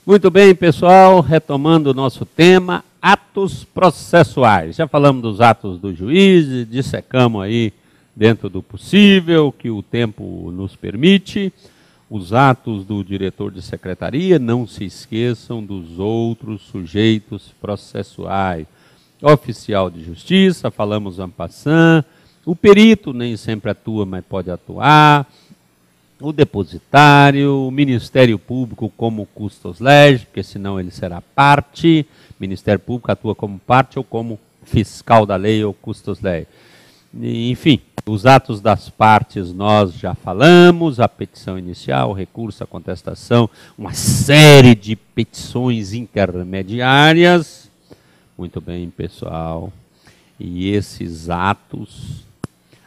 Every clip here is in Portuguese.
Muito bem, pessoal, retomando o nosso tema, atos processuais. Já falamos dos atos do juiz, dissecamos aí dentro do possível, que o tempo nos permite. Os atos do diretor de secretaria, não se esqueçam dos outros sujeitos processuais. Oficial de justiça, falamos en passant, o perito nem sempre atua, mas pode atuar, o depositário, o Ministério Público como custos lege, porque senão ele será parte, o Ministério Público atua como parte ou como fiscal da lei ou custos lege. Enfim, os atos das partes nós já falamos, a petição inicial, o recurso, a contestação, uma série de petições intermediárias. Muito bem, pessoal. E esses atos,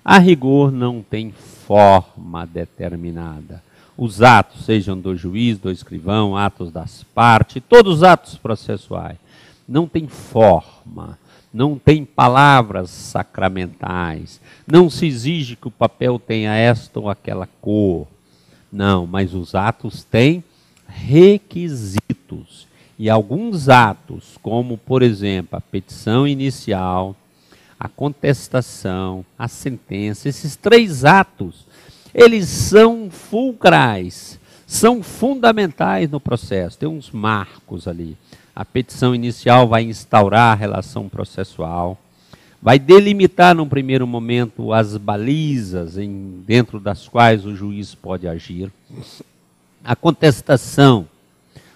a rigor, não tem forma determinada. Os atos, sejam do juiz, do escrivão, atos das partes, todos os atos processuais, não tem forma, não tem palavras sacramentais, não se exige que o papel tenha esta ou aquela cor. Não, mas os atos têm requisitos. E alguns atos, como, por exemplo, a petição inicial, a contestação, a sentença, esses três atos, eles são fulcrais, são fundamentais no processo, tem uns marcos ali. A petição inicial vai instaurar a relação processual, vai delimitar num primeiro momento as balizas dentro das quais o juiz pode agir. A contestação,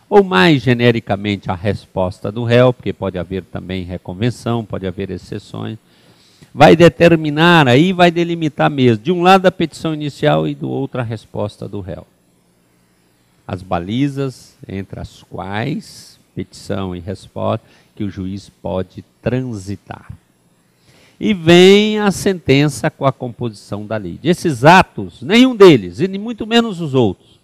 ou mais genericamente a resposta do réu, porque pode haver também reconvenção, pode haver exceções, vai determinar, aí vai delimitar mesmo, de um lado a petição inicial e do outro a resposta do réu. As balizas entre as quais, petição e resposta, que o juiz pode transitar. E vem a sentença com a composição da lei. Esses atos, nenhum deles, e muito menos os outros,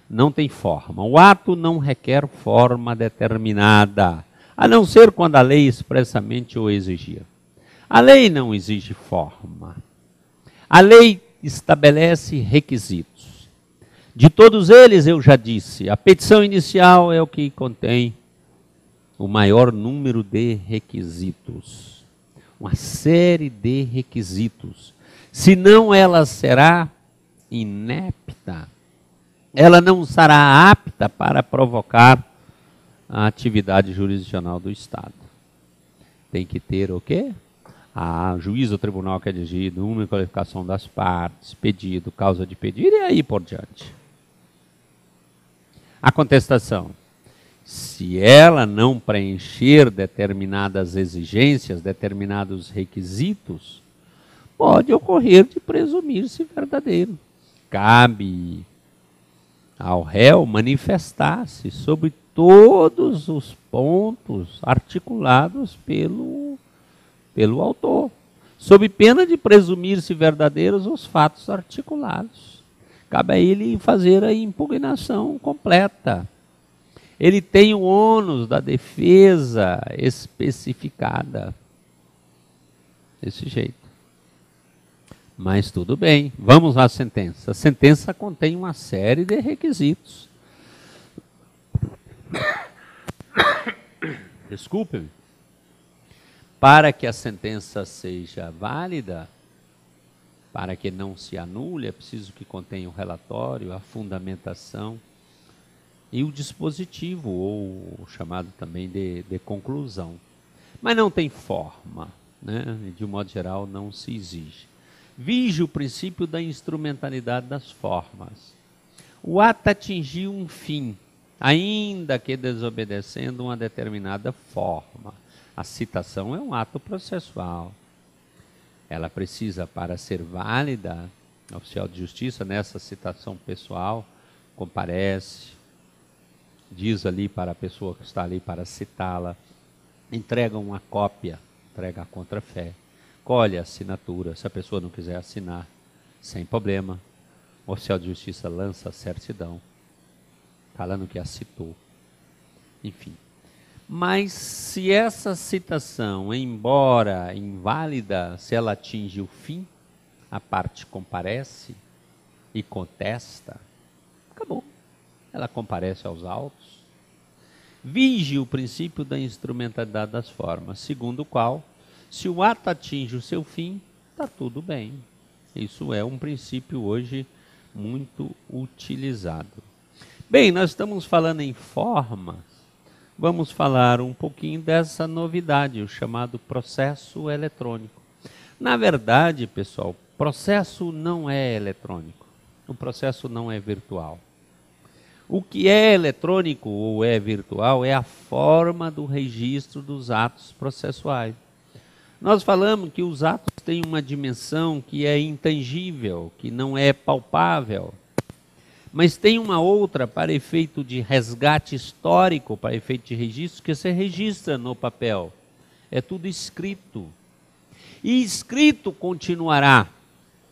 não tem forma. O ato não requer forma determinada, a não ser quando a lei expressamente o exigir. A lei não exige forma. A lei estabelece requisitos. De todos eles, eu já disse, a petição inicial é o que contém o maior número de requisitos. Uma série de requisitos. Senão ela será inepta. Ela não será apta para provocar a atividade jurisdicional do Estado. Tem que ter o quê? A juiz do tribunal que é dirigido, número e qualificação das partes, pedido, causa de pedido e aí por diante. A contestação. Se ela não preencher determinadas exigências, determinados requisitos, pode ocorrer de presumir-se verdadeiro. Cabe ao réu manifestar-se sobre todos os pontos articulados pelo autor, sob pena de presumir-se verdadeiros os fatos articulados. Cabe a ele fazer a impugnação completa. Ele tem o ônus da defesa especificada. Desse jeito. Mas tudo bem, vamos à sentença. A sentença contém uma série de requisitos. Desculpe-me. Para que a sentença seja válida, para que não se anule, é preciso que contenha o relatório, a fundamentação e o dispositivo, ou chamado também de conclusão. Mas não tem forma, né? De um modo geral não se exige. Vige o princípio da instrumentalidade das formas. O ato atingiu um fim, ainda que desobedecendo uma determinada forma. A citação é um ato processual. Ela precisa, para ser válida, o oficial de justiça, nessa citação pessoal, comparece, diz ali para a pessoa que está ali para citá-la, entrega uma cópia, entrega a contrafé, colhe a assinatura, se a pessoa não quiser assinar, sem problema, o oficial de justiça lança a certidão, falando que a citou. Enfim. Mas se essa citação, embora inválida, se ela atinge o fim, a parte comparece e contesta, acabou. Ela comparece aos autos, vige o princípio da instrumentalidade das formas, segundo o qual, se o ato atinge o seu fim, está tudo bem. Isso é um princípio hoje muito utilizado. Bem, nós estamos falando em formas, vamos falar um pouquinho dessa novidade, o chamado processo eletrônico. Na verdade, pessoal, processo não é eletrônico, o processo não é virtual. O que é eletrônico ou é virtual é a forma do registro dos atos processuais. Nós falamos que os atos têm uma dimensão que é intangível, que não é palpável, mas tem uma outra para efeito de resgate histórico, para efeito de registro, que você registra no papel. É tudo escrito. E escrito continuará,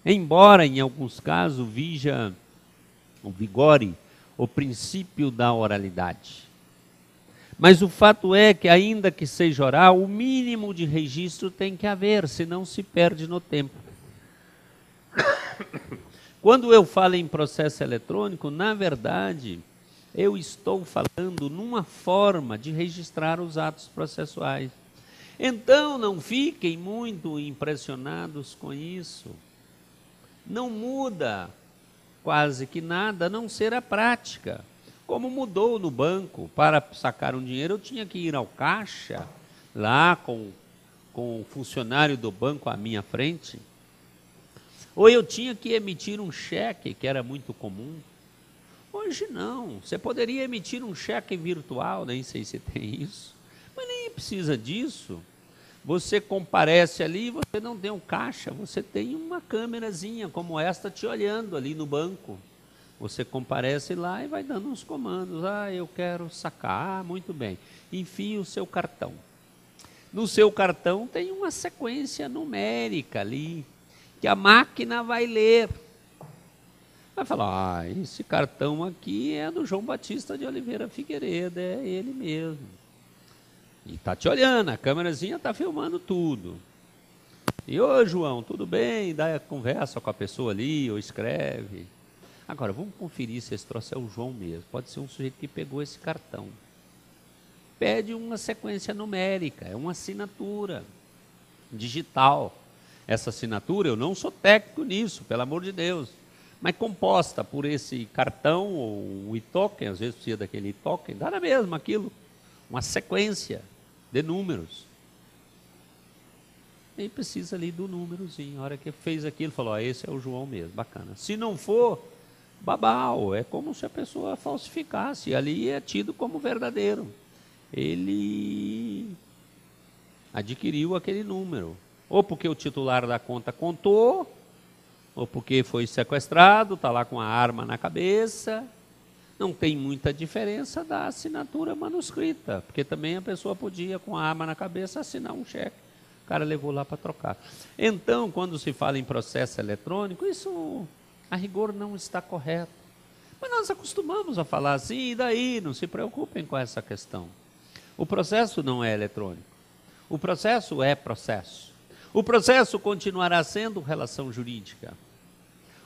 embora em alguns casos vigore o princípio da oralidade. Mas o fato é que, ainda que seja oral, o mínimo de registro tem que haver, senão se perde no tempo. Quando eu falo em processo eletrônico, na verdade, eu estou falando numa forma de registrar os atos processuais. Então, não fiquem muito impressionados com isso. Não muda quase que nada, a não ser a prática. Como mudou no banco, para sacar um dinheiro eu tinha que ir ao caixa, lá com o funcionário do banco à minha frente, ou eu tinha que emitir um cheque, que era muito comum. Hoje não, você poderia emitir um cheque virtual, nem sei se tem isso, mas nem precisa disso. Você comparece ali, você não tem um caixa, você tem uma câmerazinha como esta te olhando ali no banco. Você comparece lá e vai dando uns comandos. Ah, eu quero sacar. Ah, muito bem. Enfie o seu cartão. No seu cartão tem uma sequência numérica ali, que a máquina vai ler. Vai falar, ah, esse cartão aqui é do João Batista de Oliveira Figueiredo, é ele mesmo. E está te olhando, a câmerazinha está filmando tudo. E, ô João, tudo bem? Dá a conversa com a pessoa ali, ou escreve. Agora, vamos conferir se esse troço é o João mesmo. Pode ser um sujeito que pegou esse cartão. Pede uma sequência numérica, é uma assinatura digital. Essa assinatura, eu não sou técnico nisso, pelo amor de Deus, mas composta por esse cartão ou o e-token, às vezes precisa daquele e-token, dá na mesma aquilo, uma sequência de números. E precisa ali do númerozinho. A hora que fez aquilo, falou, esse é o João mesmo, bacana. Se não for, babau, é como se a pessoa falsificasse, ali é tido como verdadeiro. Ele adquiriu aquele número, ou porque o titular da conta contou, ou porque foi sequestrado, está lá com a arma na cabeça. Não tem muita diferença da assinatura manuscrita, porque também a pessoa podia, com a arma na cabeça, assinar um cheque. O cara levou lá para trocar. Então, quando se fala em processo eletrônico, isso, a rigor, não está correto. Mas nós acostumamos a falar assim, e daí? Não se preocupem com essa questão. O processo não é eletrônico. O processo é processo. O processo continuará sendo relação jurídica.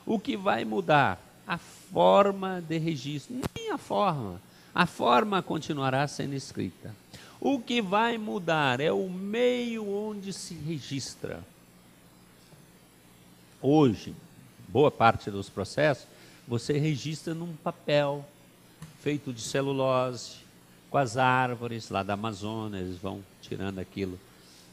O que vai mudar? A forma de registro. Nem a forma continuará sendo escrita. O que vai mudar é o meio onde se registra. Hoje, boa parte dos processos, você registra num papel feito de celulose, com as árvores lá da Amazônia, eles vão tirando aquilo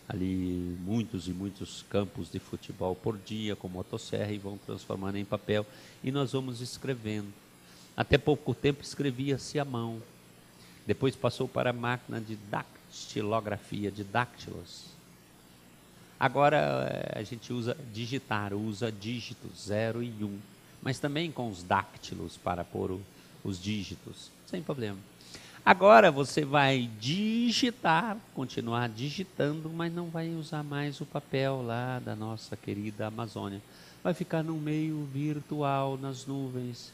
ali, muitos e muitos campos de futebol por dia, com motosserra, e vão transformando em papel, e nós vamos escrevendo. Até pouco tempo escrevia-se à mão, depois passou para a máquina de dactilografia, de dáctilos. Agora a gente usa digitar, usa dígitos 0 e 1, mas também com os dáctilos para pôr os dígitos, sem problema. Agora você vai digitar, continuar digitando, mas não vai usar mais o papel lá da nossa querida Amazônia. Vai ficar no meio virtual, nas nuvens.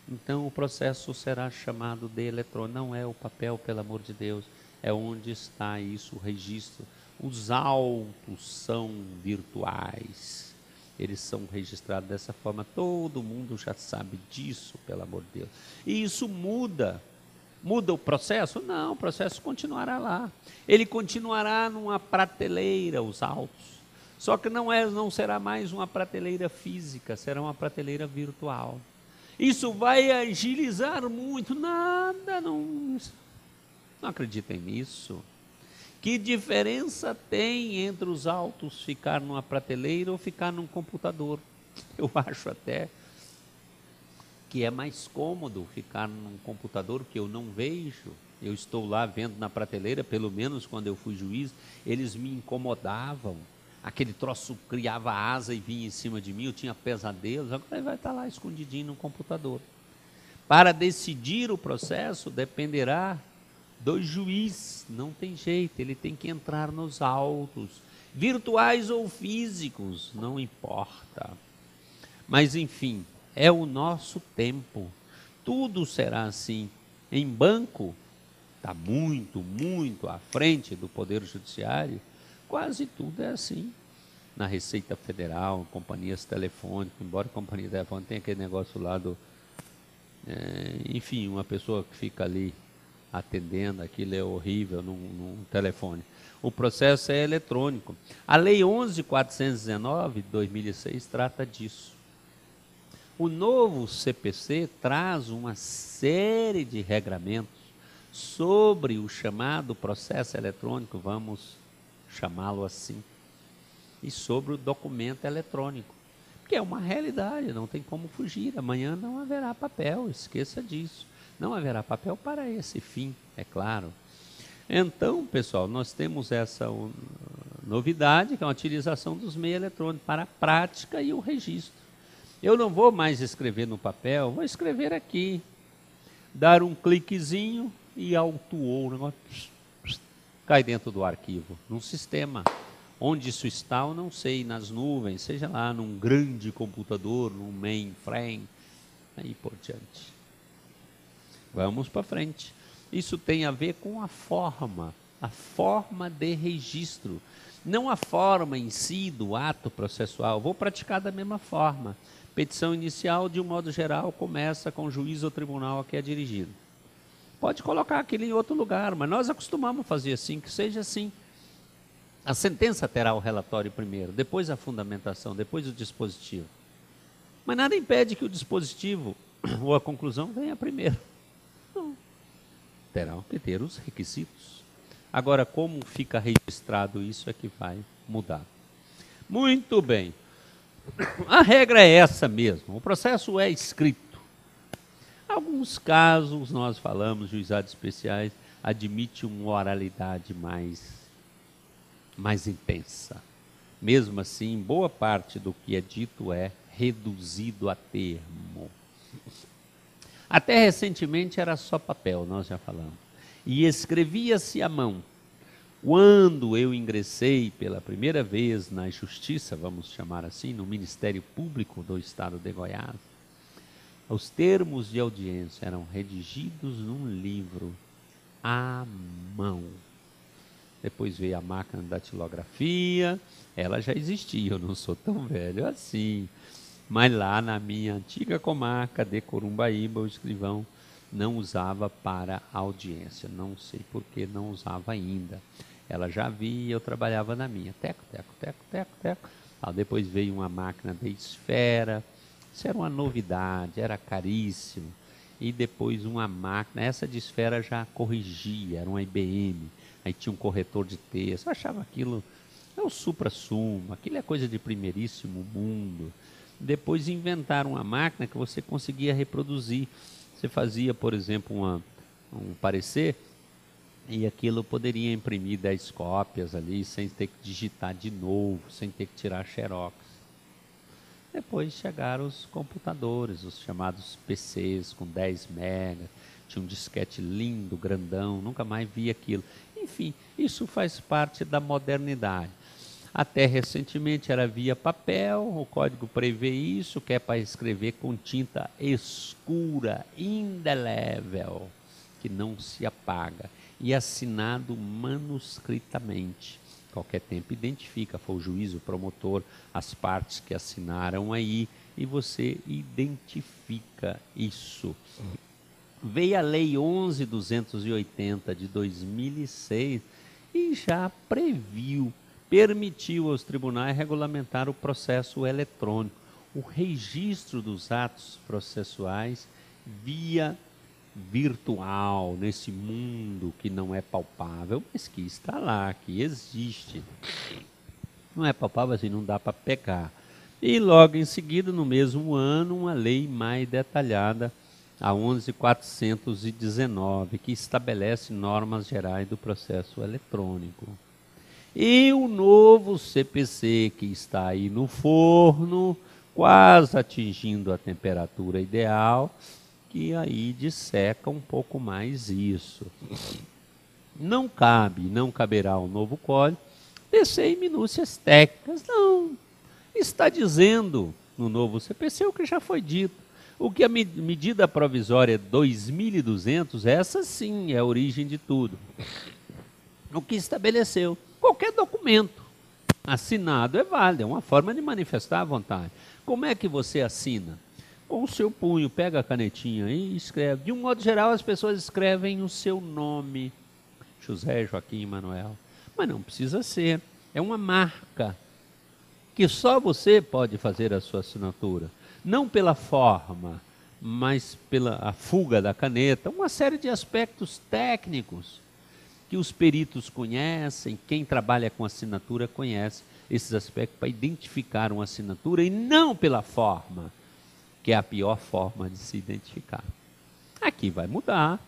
Então o processo será chamado de eletrônico. Não é o papel, pelo amor de Deus, é onde está isso, o registro. Os autos são virtuais. Eles são registrados dessa forma. Todo mundo já sabe disso, pelo amor de Deus. E isso muda Muda o processo? Não, o processo continuará lá. Ele continuará numa prateleira, os autos. Só que não será mais uma prateleira física, será uma prateleira virtual. Isso vai agilizar muito? Nada, não acreditem nisso. Que diferença tem entre os autos ficar numa prateleira ou ficar num computador? Eu acho até que é mais cômodo ficar num computador que eu não vejo. Eu estou lá vendo na prateleira, pelo menos quando eu fui juiz, eles me incomodavam. Aquele troço criava asa e vinha em cima de mim, eu tinha pesadelos. Agora ele vai estar lá escondidinho no computador. Para decidir o processo dependerá do juiz, não tem jeito, ele tem que entrar nos autos, virtuais ou físicos, não importa. Mas enfim, é o nosso tempo, tudo será assim. Em banco, está muito, muito à frente do Poder Judiciário, quase tudo é assim. Na Receita Federal, companhias telefônicas, embora a companhia telefônica tenha aquele negócio lá do... enfim, uma pessoa que fica ali atendendo, aquilo é horrível num telefone. O processo é eletrônico. A Lei 11.419, de 2006, trata disso. O novo CPC traz uma série de regramentos sobre o chamado processo eletrônico, vamos chamá-lo assim, e sobre o documento eletrônico, que é uma realidade, não tem como fugir. Amanhã não haverá papel, esqueça disso. Não haverá papel para esse fim, é claro. Então, pessoal, nós temos essa novidade, que é a utilização dos meios eletrônicos para a prática e o registro. Eu não vou mais escrever no papel, vou escrever aqui, dar um cliquezinho e autuou, o negócio cai dentro do arquivo, num sistema. Onde isso está, eu não sei, nas nuvens, seja lá num grande computador, num mainframe, aí por diante. Vamos para frente. Isso tem a ver com a forma de registro, não a forma em si do ato processual. Vou praticar da mesma forma. Petição inicial, de um modo geral, começa com o juiz ou tribunal a que é dirigido. Pode colocar aquilo em outro lugar, mas nós acostumamos fazer assim, que seja assim. A sentença terá o relatório primeiro, depois a fundamentação, depois o dispositivo. Mas nada impede que o dispositivo ou a conclusão venha primeiro. Não. Terão que ter os requisitos. Agora, como fica registrado isso é que vai mudar. Muito bem. A regra é essa mesmo, o processo é escrito. Alguns casos, nós falamos, juizados especiais, admite uma oralidade mais intensa. Mesmo assim, boa parte do que é dito é reduzido a termo. Até recentemente era só papel, nós já falamos. E escrevia-se à mão. Quando eu ingressei pela primeira vez na justiça, vamos chamar assim, no Ministério Público do Estado de Goiás, os termos de audiência eram redigidos num livro à mão. Depois veio a máquina da datilografia, ela já existia, eu não sou tão velho assim. Mas lá na minha antiga comarca de Corumbaíba, o escrivão não usava para audiência. Não sei por que não usava ainda. Ela já via, eu trabalhava na minha. Teco, teco, teco, teco, teco. Depois veio uma máquina de esfera. Isso era uma novidade, era caríssimo. E depois uma máquina, essa de esfera já corrigia, era uma IBM. Aí tinha um corretor de texto. Eu achava aquilo, é o supra-sumo, aquilo é coisa de primeiríssimo mundo. Depois inventaram uma máquina que você conseguia reproduzir. Você fazia, por exemplo, um parecer e aquilo poderia imprimir 10 cópias ali, sem ter que digitar de novo, sem ter que tirar xerox. Depois chegaram os computadores, os chamados PCs com 10 megas, tinha um disquete lindo, grandão, nunca mais vi aquilo. Enfim, isso faz parte da modernidade. Até recentemente era via papel, o código prevê isso, que é para escrever com tinta escura, indelével, que não se apaga, e assinado manuscritamente. Qualquer tempo identifica, foi o juiz, o promotor, as partes que assinaram aí, e você identifica isso. Veio a Lei 11.280 de 2006 e já permitiu aos tribunais regulamentar o processo eletrônico, o registro dos atos processuais via virtual, nesse mundo que não é palpável, mas que está lá, que existe. Não é palpável assim, não dá para pegar. E logo em seguida, no mesmo ano, uma lei mais detalhada, a 11.419, que estabelece normas gerais do processo eletrônico. E o novo CPC, que está aí no forno, quase atingindo a temperatura ideal, que aí disseca um pouco mais isso. Não caberá ao novo código descer em minúcias técnicas, não. Está dizendo no novo CPC o que já foi dito. O que a medida provisória 2.200, essa sim é a origem de tudo. O que estabeleceu? Qualquer documento assinado é válido, é uma forma de manifestar a vontade. Como é que você assina? Com o seu punho, pega a canetinha e escreve. De um modo geral, as pessoas escrevem o seu nome, José Joaquim Manuel. Mas não precisa ser, é uma marca que só você pode fazer a sua assinatura. Não pela forma, mas pela a fuga da caneta, uma série de aspectos técnicos que os peritos conhecem, quem trabalha com assinatura conhece esses aspectos para identificar uma assinatura e não pela forma, que é a pior forma de se identificar. Aqui vai mudar,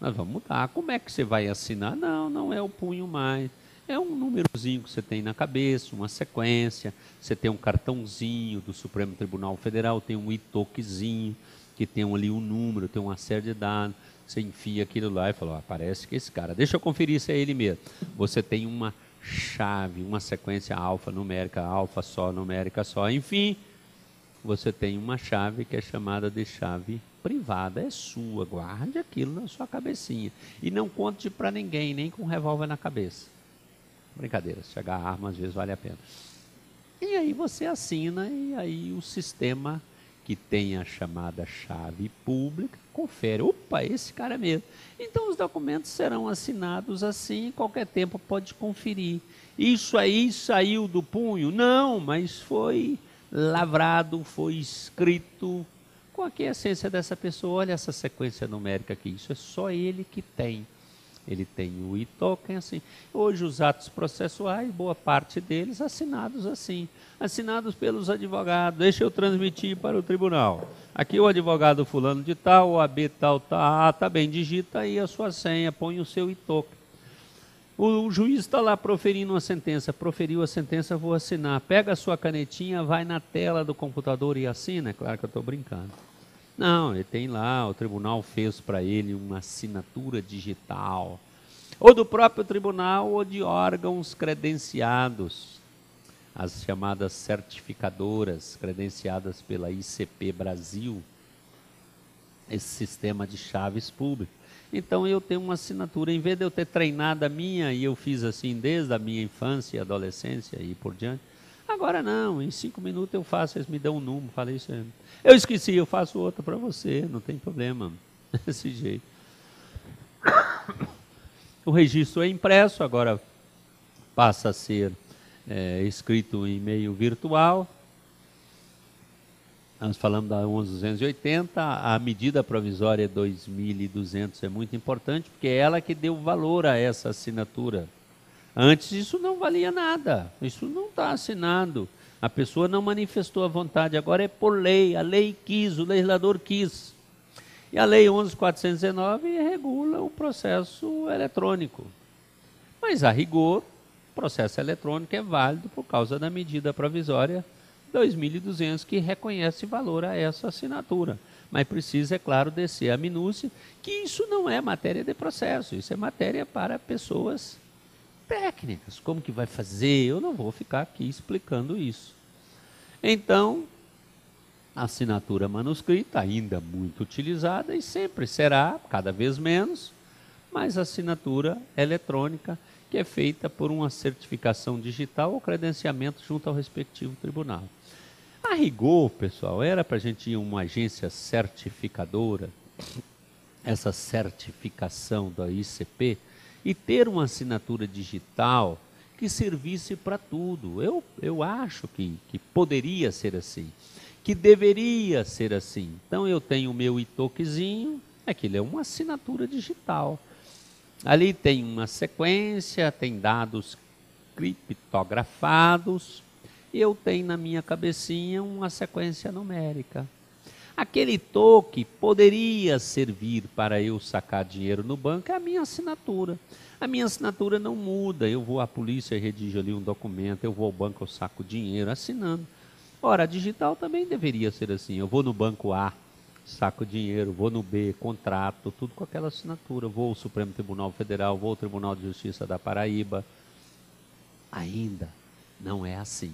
nós vamos mudar. Como é que você vai assinar? Não é o punho mais. É um númerozinho que você tem na cabeça, uma sequência, você tem um cartãozinho do Supremo Tribunal Federal, tem um e-toquezinho, que tem ali um número, tem uma série de dados, você enfia aquilo lá e fala, parece que esse cara, deixa eu conferir se é ele mesmo. Você tem uma chave, uma sequência alfanumérica, alfa só, numérica só, enfim, você tem uma chave que é chamada de chave privada, é sua, guarde aquilo na sua cabecinha. E não conte para ninguém, nem com um revólver na cabeça. Brincadeira, se chegar a arma às vezes vale a pena. E aí você assina e aí o sistema que tem a chamada chave pública confere, opa, esse cara é mesmo. Então os documentos serão assinados assim, em qualquer tempo pode conferir. Isso aí saiu do punho? Não, mas foi lavrado, foi escrito com a essência dessa pessoa. Olha essa sequência numérica aqui, isso é só ele que tem. Ele tem o e-token assim. Hoje os atos processuais, boa parte deles assinados assim, assinados pelos advogados. Deixa eu transmitir para o tribunal. Aqui o advogado fulano de tal, o AB tal, tá bem, digita aí a sua senha, põe o seu e-token. O juiz está lá proferindo uma sentença, proferiu a sentença, vou assinar. Pega a sua canetinha, vai na tela do computador e assina. É claro que eu estou brincando. Não, ele tem lá, o tribunal fez para ele uma assinatura digital, ou do próprio tribunal ou de órgãos credenciados, as chamadas certificadoras, credenciadas pela ICP Brasil, esse sistema de chaves públicas. Então eu tenho uma assinatura, em vez de eu ter treinado a minha, e eu fiz assim desde a minha infância e adolescência e por diante, agora não, em 5 minutos eu faço, eles me dão um número, falei isso aí. Eu esqueci, eu faço outra para você, não tem problema, desse jeito. O registro é impresso, agora passa a ser escrito em meio virtual. Nós falamos da 11.280, a medida provisória 2.200 é muito importante, porque é ela que deu valor a essa assinatura. Antes isso não valia nada, isso não está assinado. A pessoa não manifestou a vontade, agora é por lei, a lei quis, o legislador quis. E a lei 11.419 regula o processo eletrônico. Mas, a rigor, o processo eletrônico é válido por causa da medida provisória 2.200, que reconhece valor a essa assinatura. Mas precisa, é claro, descer a minúcia, que isso não é matéria de processo, isso é matéria para pessoas técnicas. Como que vai fazer? Eu não vou ficar aqui explicando isso. Então, a assinatura manuscrita, ainda muito utilizada e sempre será, cada vez menos, mas a assinatura eletrônica, que é feita por uma certificação digital ou credenciamento junto ao respectivo tribunal. A rigor, pessoal, era para a gente ir a uma agência certificadora, essa certificação da ICP e ter uma assinatura digital que servisse para tudo. Eu acho que poderia ser assim, que deveria ser assim. Então eu tenho o meu e-tokenzinho, aquilo é uma assinatura digital. Ali tem uma sequência, tem dados criptografados, e eu tenho na minha cabecinha uma sequência numérica. Aquele token poderia servir para eu sacar dinheiro no banco, é a minha assinatura. A minha assinatura não muda, eu vou à polícia e redijo ali um documento, eu vou ao banco, eu saco dinheiro assinando. Ora, a digital também deveria ser assim, eu vou no banco A, saco dinheiro, vou no B, contrato, tudo com aquela assinatura, vou ao Supremo Tribunal Federal, vou ao Tribunal de Justiça da Paraíba. Ainda não é assim.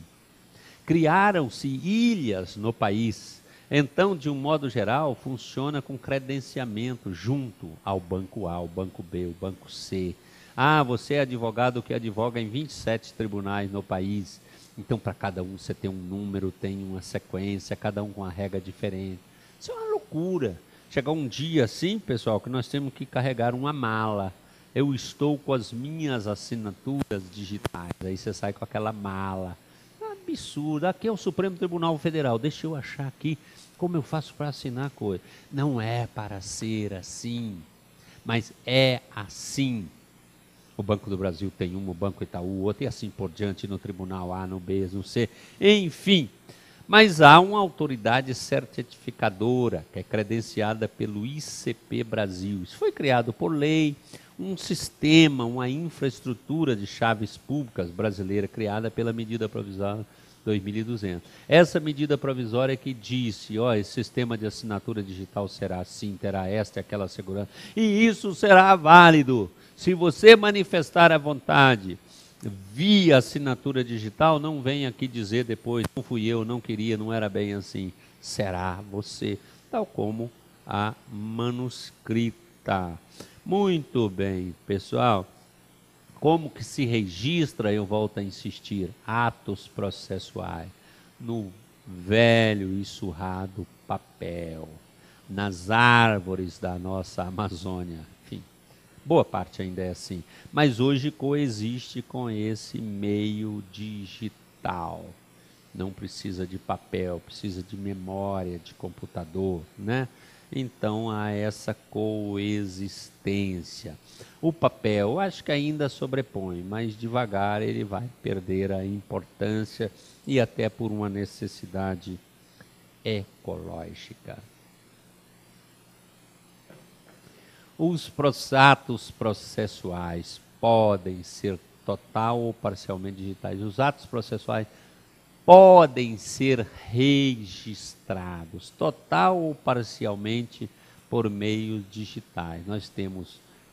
Criaram-se ilhas no país. Então, de um modo geral, funciona com credenciamento junto ao banco A, ao banco B, ao banco C. Ah, você é advogado que advoga em 27 tribunais no país. Então, para cada um você tem um número, tem uma sequência, cada um com uma regra diferente. Isso é uma loucura. Chegar um dia assim, pessoal, que nós temos que carregar uma mala. Eu estou com as minhas assinaturas digitais. Aí você sai com aquela mala. Absurdo. Aqui é o Supremo Tribunal Federal. Deixa eu achar aqui como eu faço para assinar a coisa. Não é para ser assim, mas é assim. O Banco do Brasil tem um, o Banco Itaú, outro, e assim por diante, no Tribunal A, no B, no C, enfim. Mas há uma autoridade certificadora, que é credenciada pelo ICP Brasil. Isso foi criado por lei, um sistema, uma infraestrutura de chaves públicas brasileira criada pela medida provisória 2.200. Essa medida provisória que disse, ó, esse sistema de assinatura digital será assim, terá esta e aquela segurança, e isso será válido. Se você manifestar a vontade via assinatura digital, não venha aqui dizer depois, não fui eu, não queria, não era bem assim. Será você, tal como a manuscrita. Muito bem, pessoal. Como que se registra, eu volto a insistir, atos processuais, no velho e surrado papel, nas árvores da nossa Amazônia, enfim, boa parte ainda é assim, mas hoje coexiste com esse meio digital. Não precisa de papel, precisa de memória, de computador, né? Então há essa coexistência. O papel, acho que ainda sobrepõe, mas devagar ele vai perder a importância e até por uma necessidade ecológica. Os atos processuais podem ser total ou parcialmente digitais. Os atos processuais podem ser registrados, total ou parcialmente, por meios digitais. Nós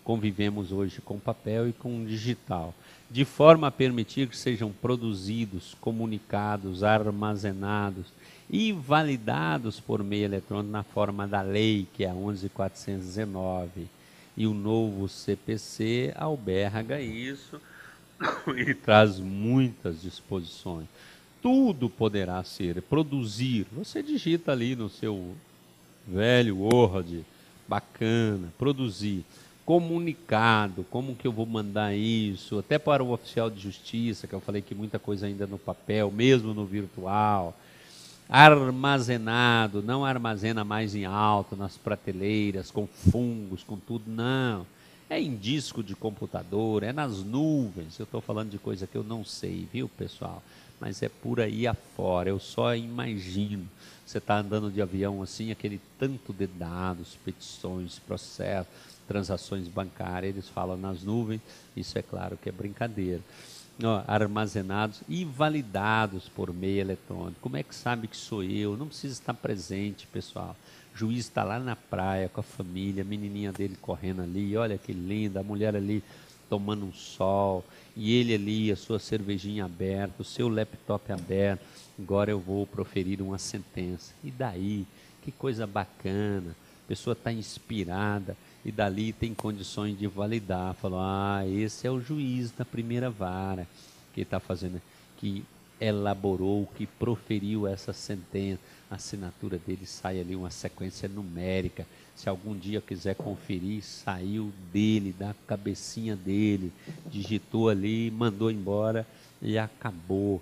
convivemos hoje com papel e com digital, de forma a permitir que sejam produzidos, comunicados, armazenados e validados por meio eletrônico na forma da lei, que é a 11.419. E o novo CPC alberga isso e traz muitas disposições. Tudo poderá ser, produzir. Você digita ali no seu velho Word, bacana, produzir. Comunicado, como que eu vou mandar isso, até para o oficial de justiça, que eu falei que muita coisa ainda no papel, mesmo no virtual. Armazenado, não armazena mais em alto, nas prateleiras, com fungos, com tudo, não. É em disco de computador, é nas nuvens. Eu estou falando de coisa que eu não sei, viu, pessoal? Mas é por aí afora, eu só imagino. Você está andando de avião assim, aquele tanto de dados, petições, processos, transações bancárias, eles falam nas nuvens, isso é claro que é brincadeira. Armazenados e validados por meio eletrônico. Como é que sabe que sou eu? Não precisa estar presente, pessoal. O juiz está lá na praia com a família, a menininha dele correndo ali, olha que linda, a mulher ali tomando um sol, e ele ali, a sua cervejinha aberta, o seu laptop aberto. Agora eu vou proferir uma sentença. E daí? Que coisa bacana. A pessoa está inspirada e dali tem condições de validar. Falou, esse é o juiz da primeira vara que está fazendo, que elaborou, que proferiu essa sentença. A assinatura dele sai ali uma sequência numérica. Se algum dia quiser conferir, saiu dele, da cabecinha dele, digitou ali, mandou embora e acabou.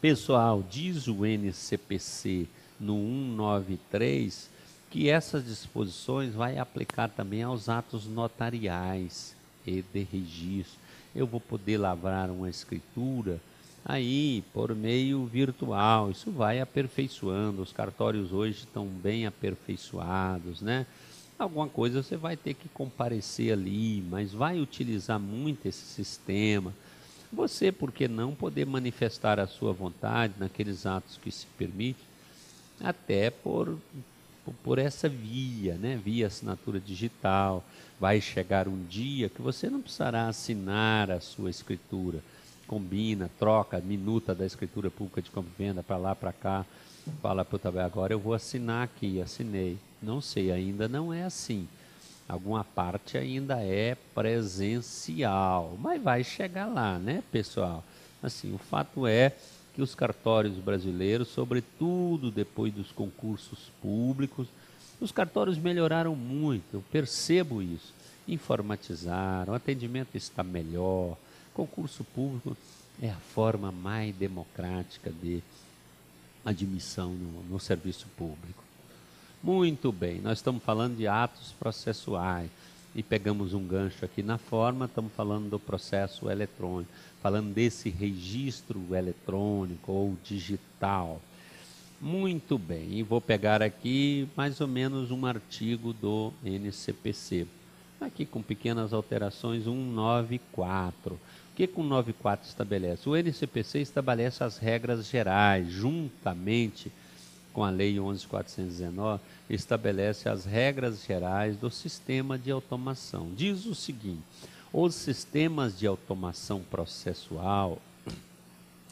Pessoal, diz o NCPC no 193 que essas disposições vai aplicar também aos atos notariais e de registro. Eu vou poder lavrar uma escritura aí por meio virtual. Isso vai aperfeiçoando. Os cartórios hoje estão bem aperfeiçoados, né? Alguma coisa você vai ter que comparecer ali, mas vai utilizar muito esse sistema. Você, por que não poder manifestar a sua vontade naqueles atos que se permite, até por essa via, né? Via assinatura digital. Vai chegar um dia que você não precisará assinar a sua escritura. Combina, troca, minuta da escritura pública de compra e venda para lá, para cá. Fala para o tabela, agora eu vou assinar aqui, assinei. Não sei, ainda não é assim. Alguma parte ainda é presencial, mas vai chegar lá, né, pessoal? Assim, o fato é que os cartórios brasileiros, sobretudo depois dos concursos públicos, os cartórios melhoraram muito, eu percebo isso. Informatizaram, o atendimento está melhor. Concurso público é a forma mais democrática de admissão no serviço público. Muito bem, nós estamos falando de atos processuais e pegamos um gancho aqui na forma, estamos falando do processo eletrônico, falando desse registro eletrônico ou digital. Muito bem, e vou pegar aqui mais ou menos um artigo do NCPC, aqui com pequenas alterações, 194. O que o 194 estabelece? O NCPC estabelece as regras gerais, juntamente com a Lei 11.419, estabelece as regras gerais do sistema de automação. Diz o seguinte: os sistemas de automação processual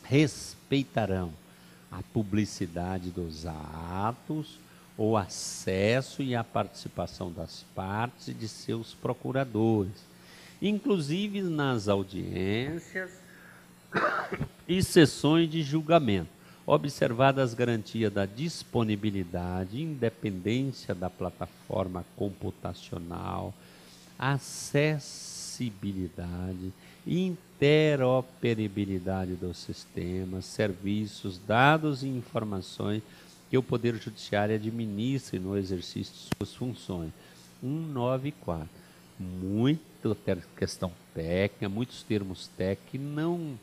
respeitarão a publicidade dos atos, o acesso e a participação das partes e de seus procuradores, inclusive nas audiências e sessões de julgamento, observadas as garantias da disponibilidade, independência da plataforma computacional, acessibilidade, interoperabilidade dos sistemas, serviços, dados e informações que o Poder Judiciário administre no exercício de suas funções. 194. Muita questão técnica, muitos termos técnicos que não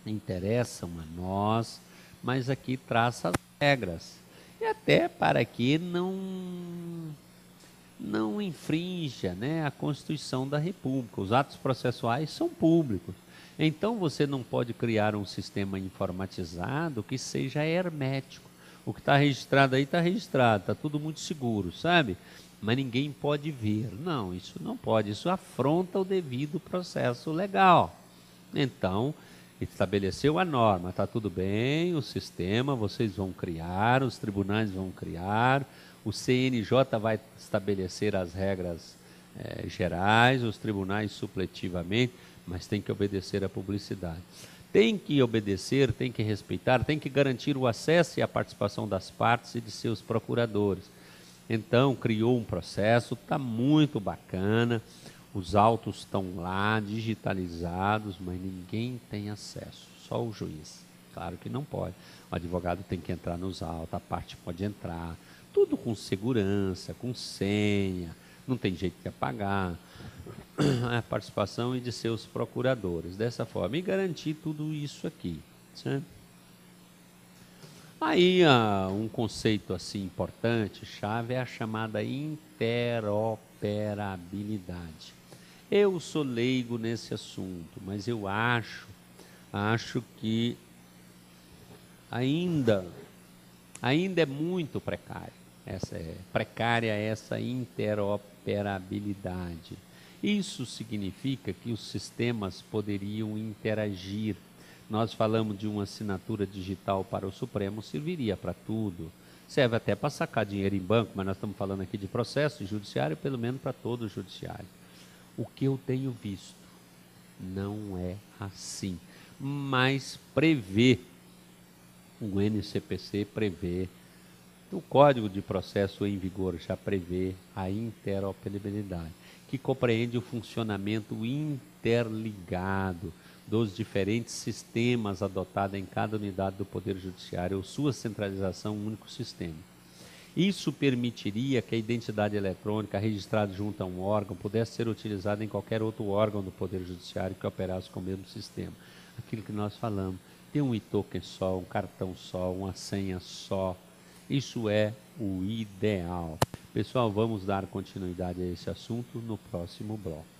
interessam a nós, mas aqui traça as regras. E até para que não infrinja, né, a Constituição da República. Os atos processuais são públicos. Então você não pode criar um sistema informatizado que seja hermético. O que está registrado aí está registrado, está tudo muito seguro, sabe? Mas ninguém pode ver. Não, isso não pode, isso afronta o devido processo legal. Então, estabeleceu a norma, está tudo bem, o sistema vocês vão criar, os tribunais vão criar, o CNJ vai estabelecer as regras gerais, os tribunais supletivamente, mas tem que obedecer à publicidade. Tem que obedecer, tem que respeitar, tem que garantir o acesso e a participação das partes e de seus procuradores. Então, criou um processo, está muito bacana, os autos estão lá, digitalizados, mas ninguém tem acesso, só o juiz. Claro que não pode. O advogado tem que entrar nos autos, a parte pode entrar, tudo com segurança, com senha, não tem jeito de apagar. A participação e de seus procuradores, dessa forma, e garantir tudo isso aqui, certo? Aí, um conceito assim importante, chave, é a chamada interoperabilidade. Eu sou leigo nesse assunto, mas eu acho que ainda é muito precário. Precária essa interoperabilidade. Isso significa que os sistemas poderiam interagir. Nós falamos de uma assinatura digital para o Supremo, serviria para tudo. Serve até para sacar dinheiro em banco, mas nós estamos falando aqui de processo judiciário, pelo menos para todo o judiciário. O que eu tenho visto não é assim. mas prevê, o NCPC prevê, o Código de Processo em vigor já prevê a interoperabilidade, que compreende o funcionamento interligado dos diferentes sistemas adotados em cada unidade do Poder Judiciário, ou sua centralização em um único sistema. Isso permitiria que a identidade eletrônica registrada junto a um órgão pudesse ser utilizada em qualquer outro órgão do Poder Judiciário que operasse com o mesmo sistema. Aquilo que nós falamos, ter um e-token só, um cartão só, uma senha só, isso é o ideal. Pessoal, vamos dar continuidade a esse assunto no próximo bloco.